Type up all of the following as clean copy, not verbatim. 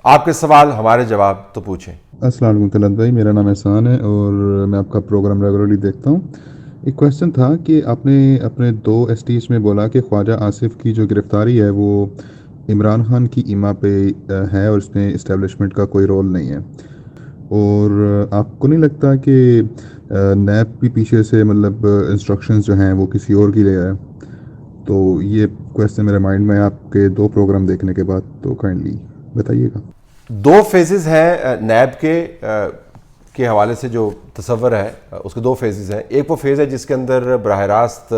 آپ کے سوال ہمارے جواب تو پوچھیں۔ السلام علیکم طلعت بھائی، میرا نام احسان ہے اور میں آپ کا پروگرام ریگولرلی دیکھتا ہوں۔ ایک کویشچن تھا کہ آپ نے اپنے 2 STs میں بولا کہ خواجہ آصف کی جو گرفتاری ہے وہ عمران خان کی ایما پہ ہے اور اس میں اسٹیبلشمنٹ کا کوئی رول نہیں ہے، اور آپ کو نہیں لگتا کہ نیب بھی پیچھے سے مطلب انسٹرکشنز جو ہیں وہ کسی اور کی لے آیا؟ تو یہ کویشچن میرے مائنڈ میں آپ کے 2 پروگرام دیکھنے کے بعد، تو کائنڈلی بتائیے گا۔ 2 فیزز ہیں نیب کے حوالے سے جو تصور ہے اس کے 2 فیزز ہیں۔ ایک وہ فیز ہے جس کے اندر براہ راست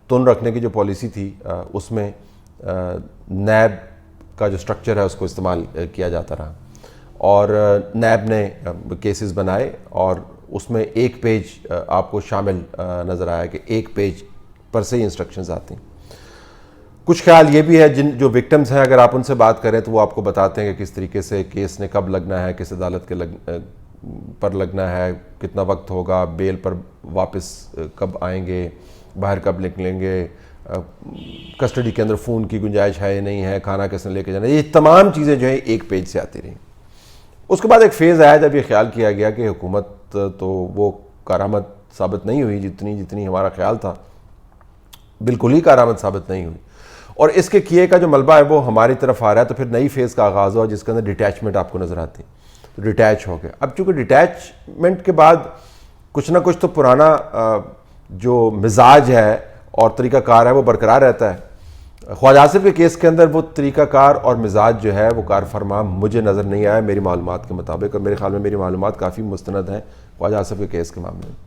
تن رکھنے کی جو پالیسی تھی اس میں نیب کا جو سٹرکچر ہے اس کو استعمال کیا جاتا رہا، اور نیب نے کیسز بنائے اور اس میں 1 پیج آپ کو شامل نظر آیا کہ 1 پیج پر سے ہی انسٹرکشنز آتی ہیں۔ کچھ خیال یہ بھی ہے جو وکٹمز ہیں، اگر آپ ان سے بات کریں تو وہ آپ کو بتاتے ہیں کہ کس طریقے سے کیس نے کب لگنا ہے، کس عدالت کے پر لگنا ہے، کتنا وقت ہوگا، بیل پر واپس کب آئیں گے، باہر کب نکلیں گے، کسٹڈی کے اندر فون کی گنجائش ہے یا نہیں ہے، کھانا کس نے لے کے جانا ہے، یہ تمام چیزیں جو ہیں 1 پیج سے آتی رہیں۔ اس کے بعد ایک فیز آیا جب یہ خیال کیا گیا کہ حکومت تو وہ کارآمد ثابت نہیں ہوئی جتنی ہمارا خیال تھا، بالکل ہی کارآمد ثابت نہیں ہوئی، اور اس کے کیے کا جو ملبہ ہے وہ ہماری طرف آ رہا ہے، تو پھر نئی فیز کا آغاز ہوا جس کے اندر ڈیٹیچمنٹ آپ کو نظر آتی ہے، تو ڈیٹیچ ہو گیا۔ اب چونکہ ڈیٹیچمنٹ کے بعد کچھ نہ کچھ تو پرانا جو مزاج ہے اور طریقہ کار ہے وہ برقرار رہتا ہے۔ خواجہ آصف کے کیس کے اندر وہ طریقہ کار اور مزاج جو ہے وہ کار فرما مجھے نظر نہیں آیا میری معلومات کے مطابق، اور میرے خیال میں میری معلومات کافی مستند ہیں خواجہ آصف کے کیس کے معاملے میں،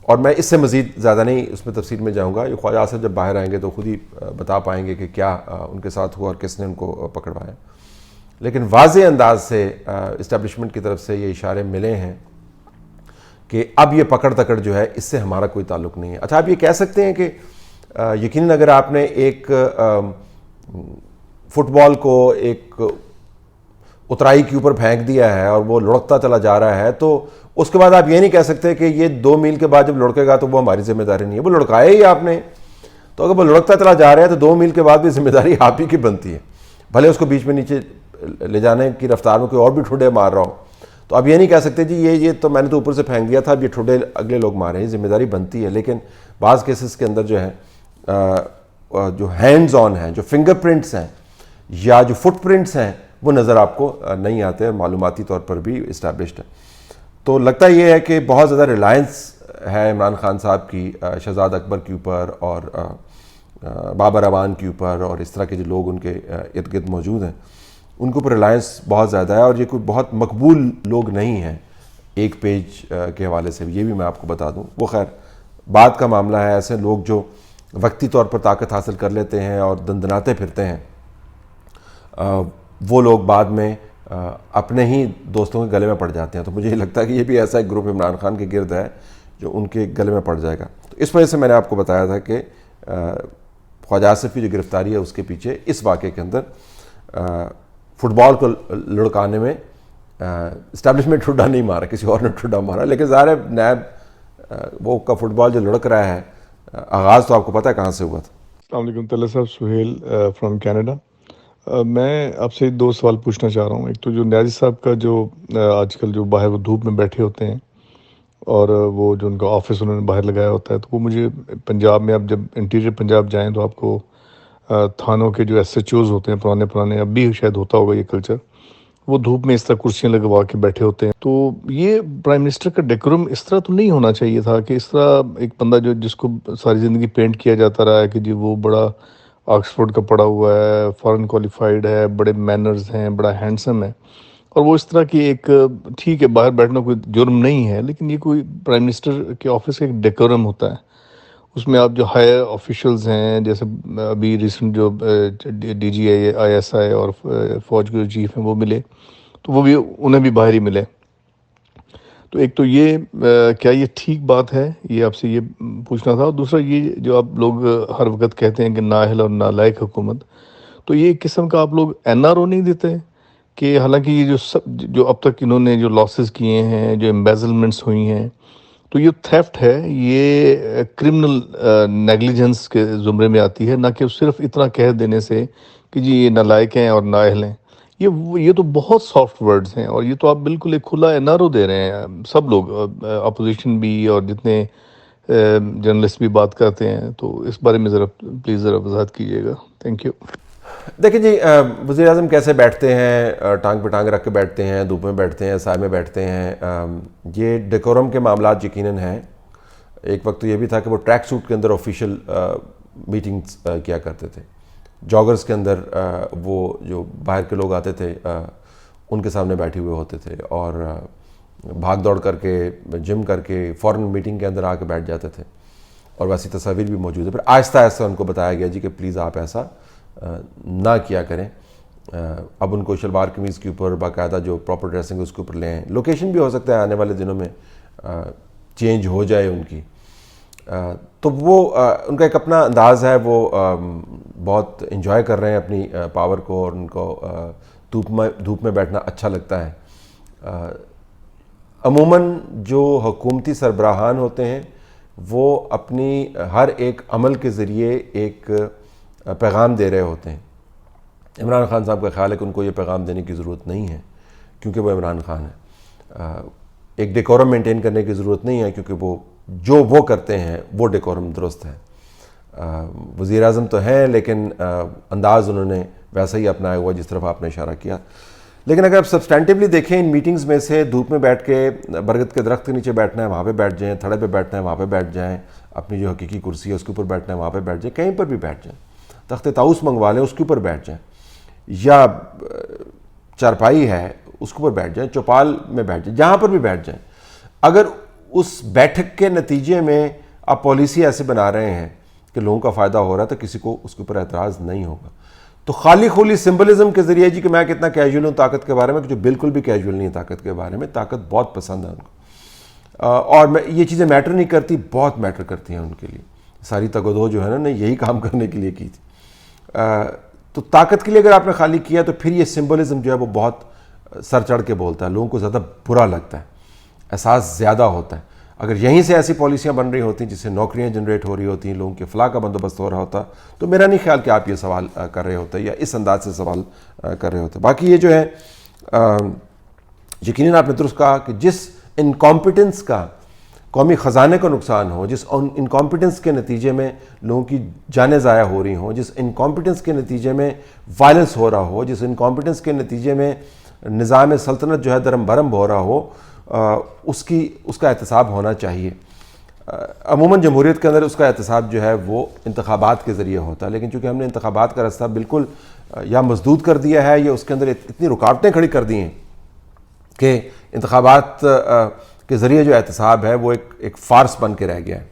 اور میں اس سے مزید زیادہ نہیں اس میں تفصیل میں جاؤں گا۔ یہ خواجہ آصف جب باہر آئیں گے تو خود ہی بتا پائیں گے کہ کیا ان کے ساتھ ہوا اور کس نے ان کو پکڑوایا، لیکن واضح انداز سے اسٹیبلشمنٹ کی طرف سے یہ اشارے ملے ہیں کہ اب یہ پکڑ تکڑ جو ہے اس سے ہمارا کوئی تعلق نہیں ہے۔ اچھا، آپ یہ کہہ سکتے ہیں کہ یقیناً اگر آپ نے ایک فٹ بال کو ایک اترائی کے اوپر پھینک دیا ہے اور وہ لڑکتا چلا جا رہا ہے، تو اس کے بعد آپ یہ نہیں کہہ سکتے کہ یہ 2 میل کے بعد جب لڑکے گا تو وہ ہماری ذمہ داری نہیں ہے، وہ لڑکایا ہی آپ نے، تو اگر وہ لڑکتا چلا جا رہا ہے تو 2 میل کے بعد بھی ذمہ داری آپ ہی کی بنتی ہے، بھلے اس کو بیچ میں نیچے لے جانے کی رفتار میں کوئی اور بھی ٹھڈے مار رہا ہو، تو آپ یہ نہیں کہہ سکتے جی یہ تو میں نے تو اوپر سے پھینک دیا تھا، اب یہ ٹھڈے اگلے لوگ مارے ہیں، ذمہ داری بنتی ہے۔ لیکن بعض کیسز کے اندر جو ہے جو ہینڈز آن ہیں، جو فنگر پرنٹس ہیں یا جو فٹ پرنٹس ہیں وہ نظر آپ کو نہیں آتے، اور معلوماتی طور پر بھی اسٹیبلشڈ ہے۔ تو لگتا یہ ہے کہ بہت زیادہ ریلائنس ہے عمران خان صاحب کی شہزاد اکبر کے اوپر اور بابر اعوان کے اوپر، اور اس طرح کے جو لوگ ان کے ارد گرد موجود ہیں ان کے اوپر ریلائنس بہت زیادہ ہے، اور یہ کوئی بہت مقبول لوگ نہیں ہیں 1 پیج کے حوالے سے، یہ بھی میں آپ کو بتا دوں۔ وہ خیر بات کا معاملہ ہے، ایسے لوگ جو وقتی طور پر طاقت حاصل کر لیتے ہیں اور دندناتے پھرتے ہیں، وہ لوگ بعد میں اپنے ہی دوستوں کے گلے میں پڑ جاتے ہیں، تو مجھے یہ لگتا ہے کہ یہ بھی ایسا ایک گروپ عمران خان کے گرد ہے جو ان کے گلے میں پڑ جائے گا۔ تو اس وجہ سے میں نے آپ کو بتایا تھا کہ خواجہ آصف کی جو گرفتاری ہے اس کے پیچھے اس واقعے کے اندر فٹ بال کو لڑکانے میں اسٹیبلشمنٹ ٹھڈا نہیں مارا، کسی اور نے ٹھڈا مارا، لیکن ظاہر ہے نیب وہ کا فٹ بال جو لڑک رہا ہے آغاز تو آپ کو پتہ ہے کہاں سے ہوا تھا۔ السلام علیکم طلعت صاحب، سہیل فرام کینیڈا۔ میں آپ سے 2 سوال پوچھنا چاہ رہا ہوں۔ ایک تو جو نیازی صاحب کا جو آج کل جو باہر وہ دھوپ میں بیٹھے ہوتے ہیں اور وہ جو ان کا آفس انہوں نے باہر لگایا ہوتا ہے، تو وہ مجھے پنجاب میں آپ جب انٹیریئر پنجاب جائیں تو آپ کو تھانوں کے جو SHOs ہوتے ہیں پرانے اب بھی شاید ہوتا ہوگا یہ کلچر، وہ دھوپ میں اس طرح کرسیاں لگوا کے بیٹھے ہوتے ہیں۔ تو یہ پرائم منسٹر کا ڈیکورم اس طرح تو نہیں ہونا چاہیے تھا کہ اس طرح ایک بندہ جس کو ساری زندگی پینٹ کیا جاتا رہا ہے کہ جی وہ بڑا آکسفورڈ کا پڑھا ہوا ہے، فارن کوالیفائڈ ہے، بڑے مینرز ہیں، بڑا ہینڈسم ہے، اور وہ اس طرح کی ایک ٹھیک ہے باہر بیٹھنا کوئی جرم نہیں ہے، لیکن یہ کوئی پرائم منسٹر کے آفس کا ایک ڈیکورم ہوتا ہے۔ اس میں آپ جو ہائی آفیشلز ہیں، جیسے ابھی ریسنٹ جو DG ISI اور فوج کے جو چیف ہیں وہ ملے، تو وہ بھی انہیں بھی باہر ہی ملے۔ تو ایک تو یہ کیا یہ ٹھیک بات ہے، یہ آپ سے یہ پوچھنا تھا۔ اور دوسرا یہ جو آپ لوگ ہر وقت کہتے ہیں کہ نااہل اور نالائق حکومت، تو یہ ایک قسم کا آپ لوگ NRO نہیں دیتے کہ حالانکہ یہ جو اب تک انہوں نے جو لاسز کیے ہیں، جو امبیزلمنٹس ہوئی ہیں، تو یہ تھیفٹ ہے، یہ کرمنل نیگلیجنس کے زمرے میں آتی ہے، نہ کہ صرف اتنا کہہ دینے سے کہ جی یہ نالائق ہیں اور نااہل ہیں۔ یہ تو بہت سافٹ ورڈز ہیں، اور یہ تو آپ بالکل ایک کھلا این آر او دے رہے ہیں. سب لوگ اپوزیشن بھی اور جتنے جرنلسٹ بھی بات کرتے ہیں، تو اس بارے میں ذرا پلیز ذرا وضاحت کیجیے گا. Thank you. دیکھیں جی، وزیر اعظم کیسے بیٹھتے ہیں، ٹانگ پہ ٹانگ رکھ کے بیٹھتے ہیں، دھوپ میں بیٹھتے ہیں، سائے میں بیٹھتے ہیں، یہ ڈیکورم کے معاملات یقیناً ہیں. ایک وقت تو یہ بھی تھا کہ وہ ٹریک سوٹ کے اندر آفیشیل میٹنگز کیا کرتے تھے، جاگرز کے اندر وہ جو باہر کے لوگ آتے تھے ان کے سامنے بیٹھے ہوئے ہوتے تھے، اور بھاگ دوڑ کر کے جم کر کے فوراً میٹنگ کے اندر آ کے بیٹھ جاتے تھے، اور ویسی تصاویر بھی موجود ہے. پھر آہستہ آہستہ ان کو بتایا گیا جی کہ پلیز آپ ایسا نہ کیا کریں. اب ان کو شلوار قمیض کے اوپر باقاعدہ جو پراپر ڈریسنگ ہے اس کے اوپر لیں. لوکیشن بھی ہو سکتا ہے آنے والے دنوں میں چینج ہو جائے ان کی، تو وہ ان کا ایک اپنا انداز ہے، وہ بہت انجوائے کر رہے ہیں اپنی پاور کو، اور ان کو دھوپ میں بیٹھنا اچھا لگتا ہے. عموماً جو حکومتی سربراہان ہوتے ہیں وہ اپنی ہر ایک عمل کے ذریعے ایک پیغام دے رہے ہوتے ہیں. عمران خان صاحب کا خیال ہے کہ ان کو یہ پیغام دینے کی ضرورت نہیں ہے کیونکہ وہ عمران خان ہے. ایک ڈیکورم مینٹین کرنے کی ضرورت نہیں ہے کیونکہ وہ کرتے ہیں وہ ڈیکورم درست ہے. وزیر اعظم تو ہیں لیکن انداز انہوں نے ویسا ہی اپنایا ہوا جس طرف آپ نے اشارہ کیا. لیکن اگر آپ سبسٹینٹیولی دیکھیں ان میٹنگز میں سے، دھوپ میں بیٹھ کے برگد کے درخت کے نیچے بیٹھنا ہے وہاں پہ بیٹھ جائیں، تھڑے پہ بیٹھنا ہے وہاں پہ بیٹھ جائیں، اپنی جو حقیقی کرسی ہے اس کے اوپر بیٹھنا ہے وہاں پہ بیٹھ جائیں، کہیں پر بھی بیٹھ جائیں، تخت طاؤس منگوا لیں اس کے اوپر بیٹھ جائیں، یا چارپائی ہے اس کے اوپر بیٹھ جائیں، چوپال میں بیٹھ جائیں، جہاں پر بھی بیٹھ جائیں. اگر اس بیٹھک کے نتیجے میں آپ پالیسی ایسے بنا رہے ہیں کہ لوگوں کا فائدہ ہو رہا ہے تو کسی کو اس کے اوپر اعتراض نہیں ہوگا. تو خالی خولی سمبلزم کے ذریعے جی کہ میں کتنا کیجول ہوں طاقت کے بارے میں، جو بالکل بھی کیجول نہیں ہے طاقت کے بارے میں. طاقت بہت پسند ہے ان کو، اور یہ چیزیں میٹر نہیں کرتی، بہت میٹر کرتی ہیں ان کے لیے. ساری تگودو جو ہے نا یہی کام کرنے کے لیے کی تھی. تو طاقت کے لیے اگر آپ نے خالی کیا تو پھر یہ سمبلزم جو ہے وہ بہت سر چڑھ کے بولتا ہے، لوگوں کو زیادہ برا لگتا ہے، احساس زیادہ ہوتا ہے. اگر یہیں سے ایسی پالیسیاں بن رہی ہوتی جس سے نوکریاں جنریٹ ہو رہی ہوتی ہیں، لوگوں کے فلاح کا بندوبست ہو رہا ہوتا، تو میرا نہیں خیال کہ آپ یہ سوال کر رہے ہوتے یا اس انداز سے سوال کر رہے ہوتے. باقی یہ جو ہے یقیناً آپ نے درست کہا کہ جس انکمپیٹنس کا قومی خزانے کو نقصان ہو، جس انکمپیٹنس کے نتیجے میں لوگوں کی جانیں ضائع ہو رہی ہوں، جس انکمپیٹنس کے نتیجے میں وائلنس ہو رہا ہو، جس انکمپیٹنس کے نتیجے میں نظام سلطنت جو ہے درم برم ہو رہا ہو، اس کا احتساب ہونا چاہیے. عموماً جمہوریت کے اندر اس کا احتساب جو ہے وہ انتخابات کے ذریعے ہوتا ہے، لیکن چونکہ ہم نے انتخابات کا راستہ بالکل یا مسدود کر دیا ہے یا اس کے اندر اتنی رکاوٹیں کھڑی کر دی ہیں کہ انتخابات کے ذریعے جو احتساب ہے وہ ایک فارس بن کے رہ گیا ہے.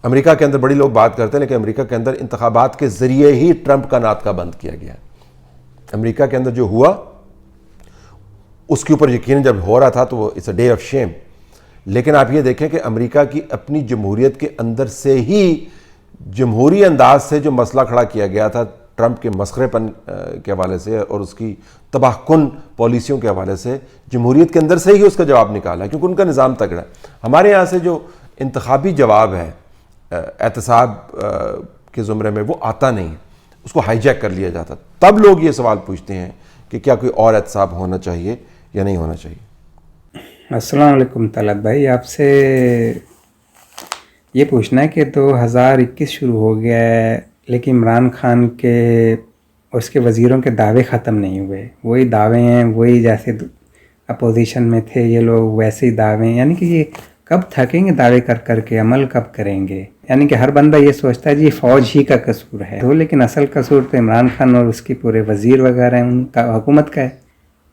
امریکہ کے اندر بڑی لوگ بات کرتے ہیں لیکن امریکہ کے اندر انتخابات کے ذریعے ہی ٹرمپ کا ناطقہ بند کیا گیا ہے. امریکہ کے اندر جو ہوا اس کے اوپر یقیناً جب ہو رہا تھا تو وہ it's a day of shame. لیکن آپ یہ دیکھیں کہ امریکہ کی اپنی جمہوریت کے اندر سے ہی جمہوری انداز سے جو مسئلہ کھڑا کیا گیا تھا ٹرمپ کے مسخرے پن کے حوالے سے اور اس کی تباہ کن پالیسیوں کے حوالے سے، جمہوریت کے اندر سے ہی اس کا جواب نکالا کیونکہ ان کا نظام تگڑا ہے. ہمارے یہاں سے جو انتخابی جواب ہے احتساب کے زمرے میں وہ آتا نہیں ہے، اس کو ہائی جیک کر لیا جاتا. تب لوگ یہ سوال پوچھتے ہیں کہ کیا کوئی اور احتساب ہونا چاہیے یا نہیں ہونا چاہیے. السلام علیکم طلعت بھائی، آپ سے یہ پوچھنا ہے کہ 2021 شروع ہو گیا ہے لیکن عمران خان کے اور اس کے وزیروں کے دعوے ختم نہیں ہوئے. وہی دعوے ہیں، وہی جیسے اپوزیشن میں تھے یہ لوگ ویسے ہی دعوے ہیں. یعنی کہ یہ کب تھکیں گے دعوے کر کے، عمل کب کریں گے؟ یعنی کہ ہر بندہ یہ سوچتا ہے جی فوج ہی کا قصور ہے تو، لیکن اصل قصور تو عمران خان اور اس کی پورے وزیر وغیرہ ہیں، ان کا حکومت کا ہے.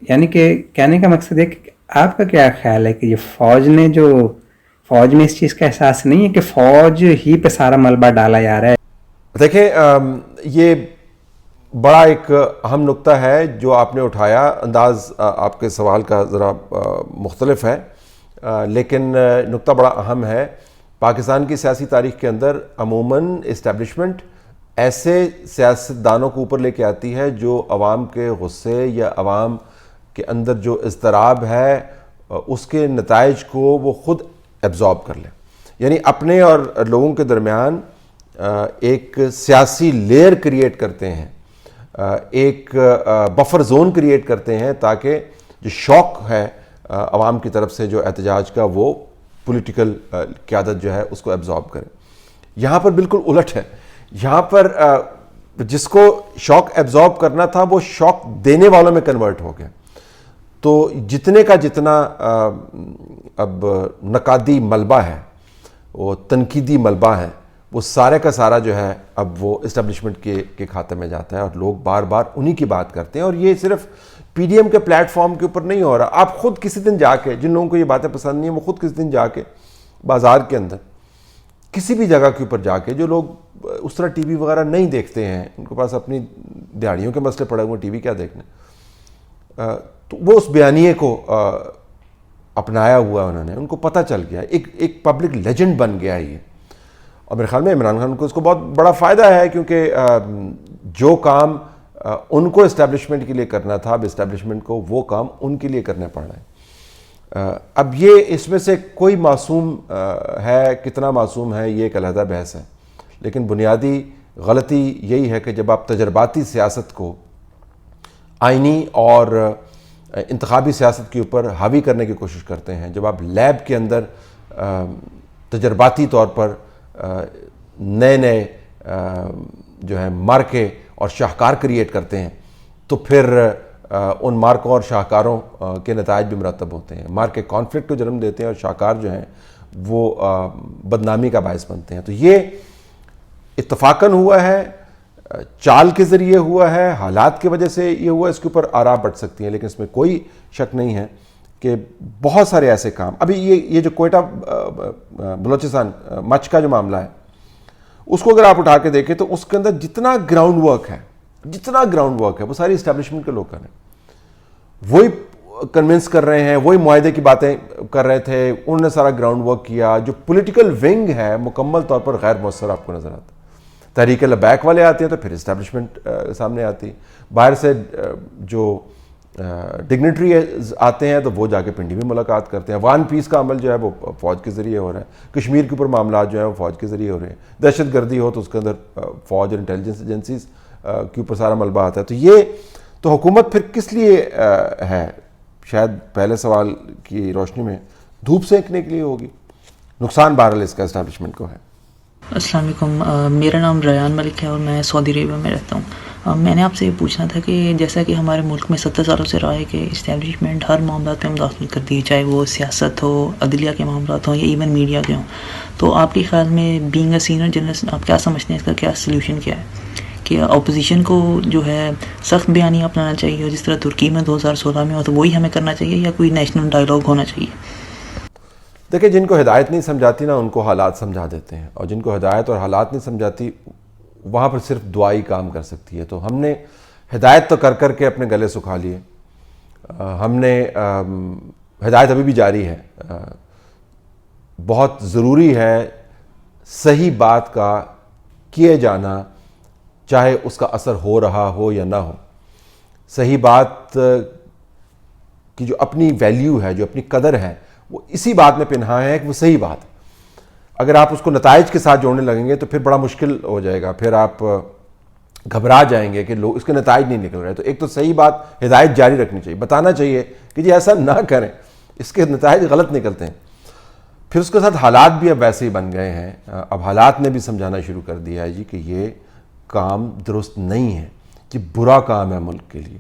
یعنی کہ کہنے کا مقصد ہے کہ آپ کا کیا خیال ہے کہ یہ فوج میں اس چیز کا احساس نہیں ہے کہ فوج ہی پہ سارا ملبہ ڈالا جا رہا ہے؟ دیکھیں یہ بڑا ایک اہم نقطہ ہے جو آپ نے اٹھایا. انداز آپ کے سوال کا ذرا مختلف ہے لیکن نقطہ بڑا اہم ہے. پاکستان کی سیاسی تاریخ کے اندر عموماً اسٹیبلشمنٹ ایسے سیاستدانوں کو اوپر لے کے آتی ہے جو عوام کے غصے یا عوام کے اندر جو اضطراب ہے اس کے نتائج کو وہ خود ایبزارب کر لیں. یعنی اپنے اور لوگوں کے درمیان ایک سیاسی لیئر کریٹ کرتے ہیں ایک بفر زون کریٹ کرتے ہیں تاکہ جو شوق ہے عوام کی طرف سے جو احتجاج کا وہ پولیٹیکل قیادت جو ہے اس کو ایبزارب کرے. یہاں پر بالکل الٹ ہے. یہاں پر جس کو شوق ایبزارب کرنا تھا وہ شوق دینے والوں میں کنورٹ ہو گیا. تو جتنے کا جتنا اب نقادی ملبہ ہے, وہ تنقیدی ملبہ ہے, وہ سارے کا سارا جو ہے اب وہ اسٹیبلشمنٹ کے کھاتے میں جاتا ہے, اور لوگ بار بار انہی کی بات کرتے ہیں. اور یہ صرف پی ڈی ایم کے پلیٹ فارم کے اوپر نہیں ہو رہا. آپ خود کسی دن جا کے, جن لوگوں کو یہ باتیں پسند نہیں ہیں, وہ خود کسی دن جا کے بازار کے اندر کسی بھی جگہ کے اوپر جا کے, جو لوگ اس طرح ٹی وی وغیرہ نہیں دیکھتے ہیں, ان کے پاس اپنی دیہڑیوں کے مسئلے پڑے ہوئے, ٹی وی کیا دیکھنے, تو وہ اس بیانیے کو اپنایا ہوا انہوں نے, ان کو پتہ چل گیا, ایک پبلک لیجنڈ بن گیا یہ. اور میرے خیال میں عمران خان کو اس کو بہت بڑا فائدہ ہے, کیونکہ جو کام ان کو اسٹیبلشمنٹ کے لیے کرنا تھا, اب اسٹیبلشمنٹ کو وہ کام ان کے لیے کرنے پڑ رہے ہیں. اب یہ اس میں سے کوئی معصوم ہے, کتنا معصوم ہے, یہ ایک علیحدہ بحث ہے. لیکن بنیادی غلطی یہی ہے کہ جب آپ تجرباتی سیاست کو آئینی اور انتخابی سیاست کے اوپر حاوی کرنے کی کوشش کرتے ہیں, جب آپ لیب کے اندر تجرباتی طور پر نئے جو ہے مارکے اور شاہکار کریٹ کرتے ہیں, تو پھر ان مارکوں اور شاہکاروں کے نتائج بھی مرتب ہوتے ہیں. مارکے کانفلکٹ کو جنم دیتے ہیں اور شاہکار جو ہیں وہ بدنامی کا باعث بنتے ہیں. تو یہ اتفاقاً ہوا ہے, چال کے ذریعے ہوا ہے, حالات کی وجہ سے یہ ہوا. اس کے اوپر آراء بڑھ سکتی ہیں, لیکن اس میں کوئی شک نہیں ہے کہ بہت سارے ایسے کام, ابھی یہ جو کوئٹہ بلوچستان مچ کا جو معاملہ ہے, اس کو اگر آپ اٹھا کے دیکھیں تو اس کے اندر جتنا گراؤنڈ ورک ہے وہ ساری اسٹیبلشمنٹ کے لوگ کر رہے ہیں. وہی کنونس کر رہے ہیں, وہی معاہدے کی باتیں کر رہے تھے, انہوں نے سارا گراؤنڈ ورک کیا. جو پولیٹیکل ونگ ہے مکمل طور پر غیر مؤثر آپ کو نظر آتا ہے. تحریک لبیک والے آتے ہیں تو پھر اسٹیبلشمنٹ سامنے آتی ہے. باہر سے جو ڈگنیٹری آتے ہیں تو وہ جا کے پنڈی میں ملاقات کرتے ہیں. افغان پیس کا عمل جو ہے وہ فوج کے ذریعے ہو رہا ہے. کشمیر کے اوپر معاملات جو ہیں وہ فوج کے ذریعے ہو رہے ہیں. دہشت گردی ہو تو اس کے اندر فوج اور انٹیلیجنس ایجنسیز کے اوپر سارا ملبہ آتا ہے. تو یہ تو حکومت پھر کس لیے ہے, شاید پہلے سوال کی روشنی میں دھوپ سینکنے کے لیے ہوگی. نقصان بہرحال اس کا اسٹیبلشمنٹ کو ہے. السلام علیکم, میرا نام ریان ملک ہے اور میں سعودی عربیہ میں رہتا ہوں. میں نے آپ سے یہ پوچھنا تھا کہ جیسا کہ ہمارے ملک میں 70 سالوں سے رہا ہے کہ اسٹیبلشمنٹ ہر معاملات میں مداخلت کرتی ہے, چاہے وہ سیاست ہو, عدلیہ کے معاملات ہوں یا ایون میڈیا کے ہوں. تو آپ کے خیال میں بینگ اے سینئر جرنلسٹ آپ کیا سمجھتے ہیں, اس کا کیا سلیوشن کیا ہے؟ کہ اپوزیشن کو جو ہے سخت بیانیہ اپنانا چاہیے, اور جس طرح ترکی میں 2016 میں ہو تو وہی ہمیں کرنا چاہیے, یا کوئی نیشنل ڈائیلاگ ہونا چاہیے؟ دیکھیں, جن کو ہدایت نہیں سمجھاتی نا, ان کو حالات سمجھا دیتے ہیں, اور جن کو ہدایت اور حالات نہیں سمجھاتی وہاں پر صرف دعا ہی کام کر سکتی ہے. تو ہم نے ہدایت تو کر کے اپنے گلے سکھا لیے. ہم نے ہدایت ابھی بھی جاری ہے. بہت ضروری ہے صحیح بات کا کیے جانا, چاہے اس کا اثر ہو رہا ہو یا نہ ہو. صحیح بات کی جو اپنی ویلیو ہے, جو اپنی قدر ہے, وہ اسی بات میں پنہا ہے کہ وہ صحیح بات ہے. اگر آپ اس کو نتائج کے ساتھ جوڑنے لگیں گے تو پھر بڑا مشکل ہو جائے گا. پھر آپ گھبرا جائیں گے کہ لوگ اس کے نتائج نہیں نکل رہے. تو ایک تو صحیح بات ہدایت جاری رکھنی چاہیے, بتانا چاہیے کہ جی ایسا نہ کریں, اس کے نتائج غلط نکلتے ہیں. پھر اس کے ساتھ حالات بھی اب ویسے ہی بن گئے ہیں. اب حالات نے بھی سمجھانا شروع کر دیا ہے جی کہ یہ کام درست نہیں ہے, یہ برا کام ہے ملک کے لیے,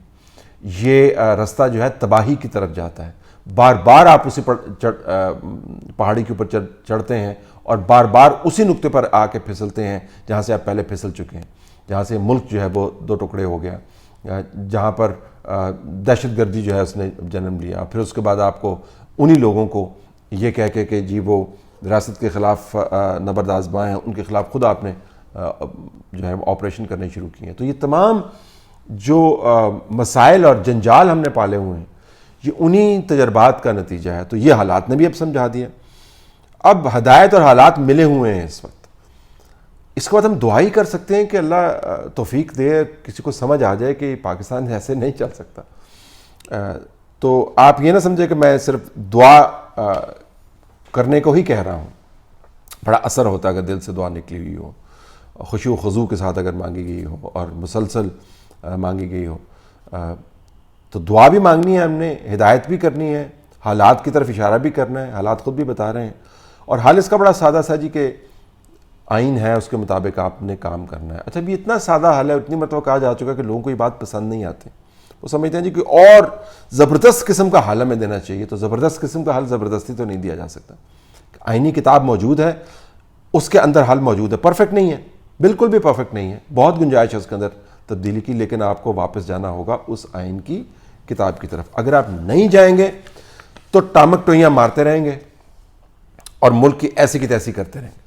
یہ رستہ جو ہے تباہی کی طرف جاتا ہے. بار بار آپ اسی پہاڑی کے اوپر چڑھتے ہیں اور بار بار اسی نقطے پر آ کے پھسلتے ہیں جہاں سے آپ پہلے پھسل چکے ہیں, جہاں سے ملک جو ہے وہ دو ٹکڑے ہو گیا, جہاں پر دہشت گردی جو ہے اس نے جنم لیا. پھر اس کے بعد آپ کو انہی لوگوں کو یہ کہہ کے کہ جی وہ ریاست کے خلاف نبردآزماں ہیں, ان کے خلاف خود آپ نے جو ہے آپریشن کرنے شروع کیے ہیں. تو یہ تمام جو مسائل اور جنجال ہم نے پالے ہوئے ہیں, یہ انہی تجربات کا نتیجہ ہے. تو یہ حالات نے بھی اب سمجھا دیا. اب ہدایت اور حالات ملے ہوئے ہیں اس وقت. اس کے بعد ہم دعا ہی کر سکتے ہیں کہ اللہ توفیق دے, کسی کو سمجھ آ جائے کہ پاکستان ایسے نہیں چل سکتا. تو آپ یہ نہ سمجھے کہ میں صرف دعا کرنے کو ہی کہہ رہا ہوں. بڑا اثر ہوتا ہے اگر دل سے دعا نکلی ہوئی ہو, خشوع و خضوع کے ساتھ اگر مانگی گئی ہو, اور مسلسل مانگی گئی ہو. تو دعا بھی مانگنی ہے ہم نے, ہدایت بھی کرنی ہے, حالات کی طرف اشارہ بھی کرنا ہے, حالات خود بھی بتا رہے ہیں. اور حال اس کا بڑا سادہ سا جی کہ آئین ہے, اس کے مطابق آپ نے کام کرنا ہے. اچھا بھی اتنا سادہ حل ہے, اتنی مرتبہ کہا جا چکا کہ لوگوں کو یہ بات پسند نہیں آتی, وہ سمجھتے ہیں جی کہ اور زبردست قسم کا حل ہمیں دینا چاہیے. تو زبردست قسم کا حل زبردستی تو نہیں دیا جا سکتا. آئینی کتاب موجود ہے, اس کے اندر حل موجود ہے, پرفیکٹ نہیں ہے, بالکل بھی پرفیکٹ نہیں ہے, بہت گنجائش ہے اس کے اندر تبدیلی کی, لیکن آپ کو واپس جانا ہوگا اس آئین کی کتاب کی طرف. اگر آپ نہیں جائیں گے تو ٹامک ٹوئیاں مارتے رہیں گے اور ملک کی ایسی کی تیسی کرتے رہیں گے.